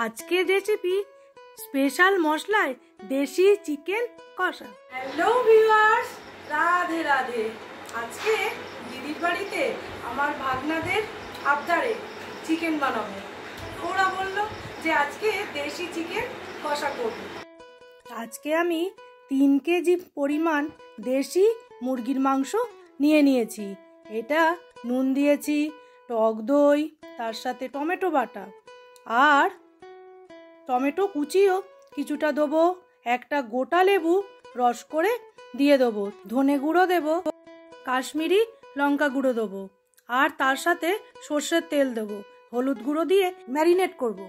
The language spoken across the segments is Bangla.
আজকের রেসিপি স্পেশাল মশলায় দেশি চিকেন কষা। Hello viewers, Radhe Radhe. আজকে দিদির বাড়িতে আমার ভাগনাদের আবদারে চিকেন বানাবো। ওরা বললো যে আজকে দেশি চিকেন কষা করবো। আজকে আমি 3 কেজি পরিমাণ দেশি মুরগির মাংস নিয়ে নিয়েছি। এটা নুন দিয়েছি, টক দই, তার সাথে টমেটো বাটা আর টমেটো কুচিও কিছুটা দেবো, একটা গোটা লেবু রস করে দিয়ে দেবো, ধনে গুঁড়ো দেবো, কাশ্মীরি লঙ্কা গুঁড়ো দেবো আর তার সাথে সর্ষের তেল দেবো, হলুদ গুঁড়ো দিয়ে ম্যারিনেট করব।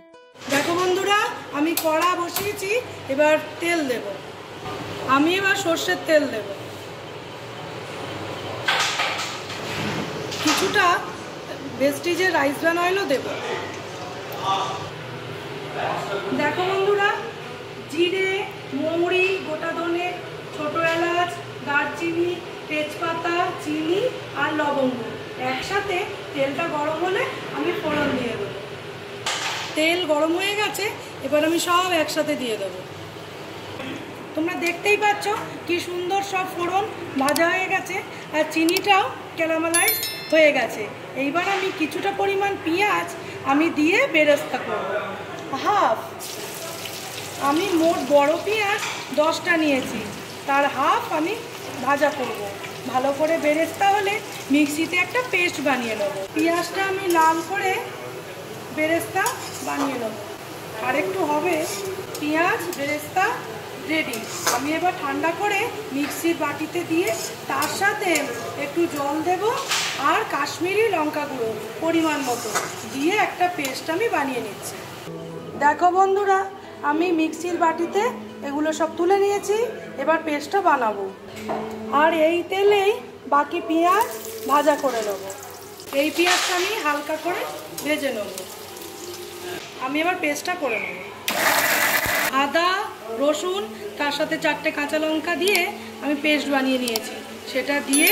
দেখো বন্ধুরা, আমি কড়া বসিয়েছি, এবার তেল দেব। আমি এবার সর্ষের তেল দেব, কিছুটা ভেস্টিজের রাইস ব্রান অয়েলও দেব। দেখো বন্ধুরা, জিরে, মৌরি, গোটা ধনে, ছোট এলাচ, দারচিনি, তেজপাতা, চিনি আর লবঙ্গ একসাথে তেলটা গরম হলে আমি ফোড়ন দিয়ে দেবো। তেল গরম হয়ে গেছে, এবার আমি সব একসাথে দিয়ে দেবো। তোমরা দেখতেই পাচ্ছ কি সুন্দর সব ফোড়ন ভাজা হয়ে গেছে আর চিনিটাও ক্যারামেলাইজ হয়ে গেছে। এইবার আমি কিছুটা পরিমাণ পেঁয়াজ আমি দিয়ে বেরেস্তা করব। আমি মোট বড় পেঁয়াজ 10টা নিয়েছি, তার হাফ আমি ভাজা করব। ভালো করে বেরেস্তা হলে মিক্সিতে একটা পেস্ট বানিয়ে নেব। পেঁয়াজটা আমি লাল করে বেরেস্তা বানিয়ে নেব। আর একটু হবে, পেঁয়াজ বেরেস্তা রেডি। আমি এবার ঠান্ডা করে মিক্সির বাটিতে দিয়ে তার সাথে একটু জল দেব আর কাশ্মীরি লঙ্কা গুঁড়ো পরিমাণ মতো দিয়ে একটা পেস্ট আমি বানিয়ে নিচ্ছি। দেখো বন্ধুরা, আমি মিক্সির বাটিতে এগুলো সব তুলে নিয়েছি, এবার পেস্টটা বানাবো। আর এই তেলেই বাকি পেঁয়াজ ভাজা করে নেব। এই পেঁয়াজটা আমি হালকা করে ভেজে নেব। আমি এবার পেস্টটা করে নেব। আদা, রসুন, তার সাথে 4টে কাঁচা লঙ্কা দিয়ে আমি পেস্ট বানিয়ে নিয়েছি, সেটা দিয়ে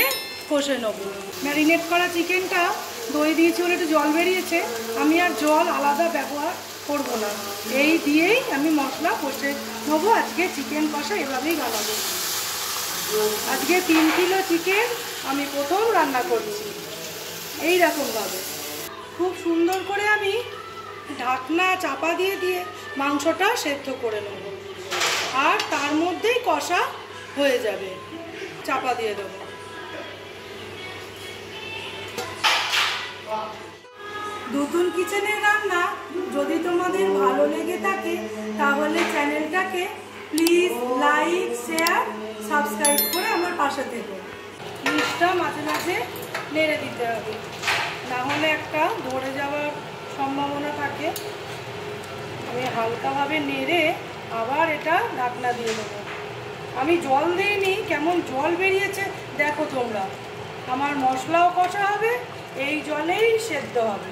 কষে নেব। ম্যারিনেট করা চিকেনটা দই দিয়েছি বলে একটু জল বেরিয়েছে, আমি আর জল আলাদা ব্যবহার করব না। এই দিয়েই আমি মশলা কষে নেবো। আজকে চিকেন কষা এভাবেই বানাবো। আজকে 3 কিলো চিকেন আমি প্রথম রান্না করছি এই রকমভাবে। খুব সুন্দর করে আমি ঢাকনা চাপা দিয়ে দিয়ে মাংসটা সেদ্ধ করে নেব আর তার মধ্যেই কষা হয়ে যাবে। চাপা দিয়ে দেবো। নতুন কিচেনের রান্না যদি তোমাদের ভালো লেগে থাকে তাহলে চ্যানেলটাকে প্লিজ লাইক, শেয়ার, সাবস্ক্রাইব করে আমার পাশে থেকো। মিষ্টিটা মাঝে মাঝে নেড়ে দিতে হবে, না হলে একটা ধরে যাওয়ার সম্ভাবনা থাকে। আমি হালকাভাবে নেড়ে আবার এটা ঢাকনা দিয়ে দেবো। আমি জল দিইনি, কেমন জল বেরিয়েছে দেখো তোমরা। আমার মশলাও কষা হবে, এই জলেই সেদ্ধ হবে।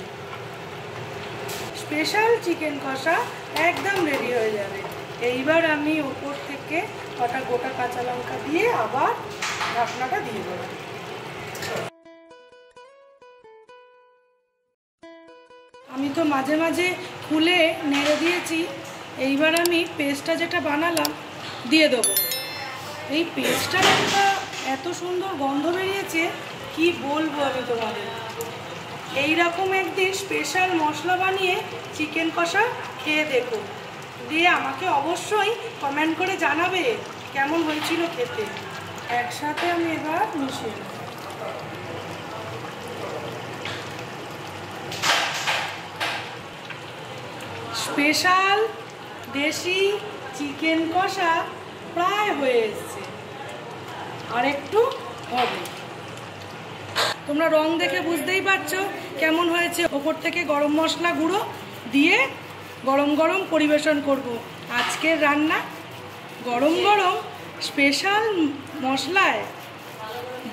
স্পেশাল চিকেন কষা একদম রেডি হয়ে যাবে। এইবার আমি উপর থেকে কটা গোটা কাঁচা লঙ্কা দিয়ে আবার ঢাকনাটা দিয়ে দেবো। আমি তো মাঝে মাঝে খুলে নেড়ে দিয়েছি। এইবার আমি পেস্টটা যেটা বানালাম দিয়ে দেবো। এই পেস্টটার একটা এত সুন্দর গন্ধ বেরিয়েছে, কি বলবো আমি তোমাদের। এইরকম একদিন স্পেশাল মশলা বানিয়ে চিকেন কষা খেয়ে দেখো, দিয়ে আমাকে অবশ্যই কমেন্ট করে জানাবে কেমন হয়েছিল খেতে। একসাথে আমি এবার মিশিয়ে নেব। স্পেশাল দেশি চিকেন কষা প্রায় হয়ে এসছে, আর একটু হবে। তোমরা রং দেখে বুঝতেই পারছো কেমন হয়েছে। ওপর থেকে গরম মশলা গুঁড়ো দিয়ে গরম গরম পরিবেশন করব। আজকের রান্না গরম গরম স্পেশাল মশলায়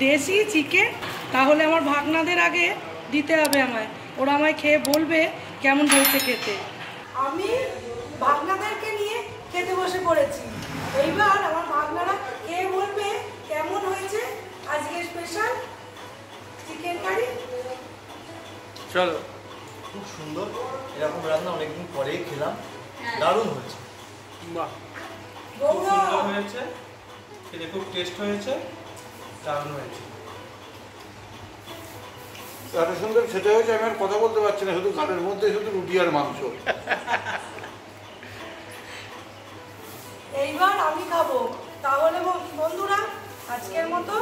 দেশি চিকেন। তাহলে আমার ভাগনাদের আগে দিতে হবে আমায়, ওরা আমায় খেয়ে বলবে কেমন হয়েছে খেতে। আমি ভাগনাদেরকে নিয়ে খেতে বসে পড়েছি। এইবার আমার ভাগনারা খেয়ে বলবে কেমন হয়েছে আজকে স্পেশাল চিকেন কারি। চলো। খুব সুন্দর, এরকম রান্না অনেকদিন পরেই খেলাম। দারুণ হয়েছে, বাহ, খুব সুন্দর হয়েছে, খেতে খুব টেস্ট হয়েছে, দারুণ হয়েছে। এত সুন্দর খেতে হয়েছে আমি আর কথা বলতে পারছি না, শুধু গানের মধ্যে শুধু রুটি আর মাংস। এইবার আমি খাবো। তাহলে বন্ধুরা আজকের মতো